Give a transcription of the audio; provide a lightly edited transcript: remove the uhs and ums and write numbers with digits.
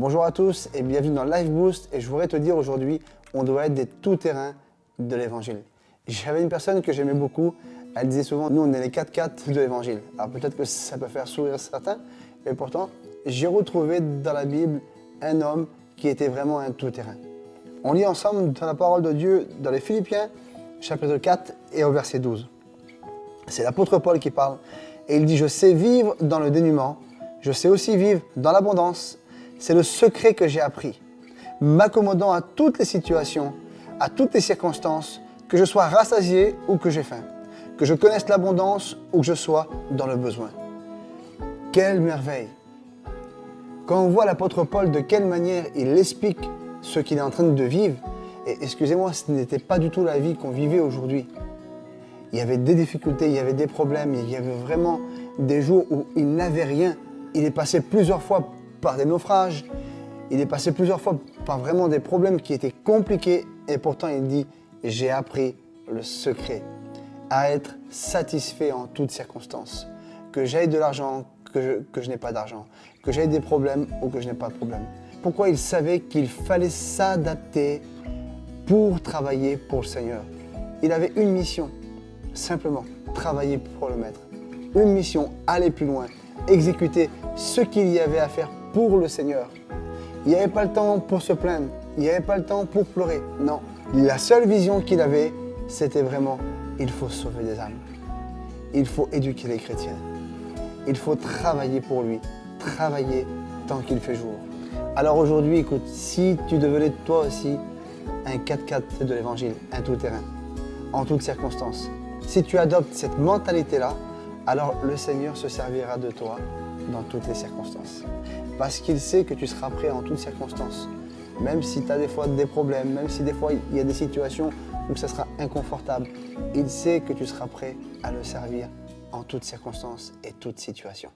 Bonjour à tous et bienvenue dans Life Boost et je voudrais te dire aujourd'hui, on doit être des tout-terrains de l'évangile. J'avais une personne que j'aimais beaucoup, elle disait souvent, nous on est les 4x4 de l'évangile. Alors peut-être que ça peut faire sourire certains, mais pourtant, j'ai retrouvé dans la Bible un homme qui était vraiment un tout-terrain. On lit ensemble dans la parole de Dieu dans les Philippiens, chapitre 4 et au verset 12. C'est l'apôtre Paul qui parle et il dit « Je sais vivre dans le dénuement, je sais aussi vivre dans l'abondance. C'est le secret que j'ai appris, m'accommodant à toutes les situations, à toutes les circonstances, que je sois rassasié ou que j'ai faim, que je connaisse l'abondance ou que je sois dans le besoin. » Quelle merveille! Quand on voit l'apôtre Paul de quelle manière il explique ce qu'il est en train de vivre, et excusez-moi, ce n'était pas du tout la vie qu'on vivait aujourd'hui. Il y avait des difficultés, il y avait des problèmes, il y avait vraiment des jours où il n'avait rien. Il est passé plusieurs fois par des naufrages, il est passé plusieurs fois par vraiment des problèmes qui étaient compliqués et pourtant il dit « J'ai appris le secret à être satisfait en toutes circonstances, que j'aie de l'argent, que je n'ai pas d'argent, que j'aie des problèmes ou que je n'ai pas de problème. » Pourquoi il savait qu'il fallait s'adapter pour travailler pour le Seigneur. Il avait une mission, simplement travailler pour le Maître. Une mission, aller plus loin, exécuter ce qu'il y avait à faire pour le Seigneur. Il n'y avait pas le temps pour se plaindre, il n'y avait pas le temps pour pleurer. Non, la seule vision qu'il avait, c'était vraiment, il faut sauver des âmes. Il faut éduquer les chrétiens. Il faut travailler pour lui, travailler tant qu'il fait jour. Alors aujourd'hui, écoute, si tu devenais toi aussi un 4x4 de l'évangile, un tout-terrain, en toutes circonstances, si tu adoptes cette mentalité-là, alors le Seigneur se servira de toi dans toutes les circonstances. Parce qu'il sait que tu seras prêt en toutes circonstances. Même si tu as des fois des problèmes, même si des fois il y a des situations où ça sera inconfortable, il sait que tu seras prêt à le servir en toutes circonstances et toutes situations.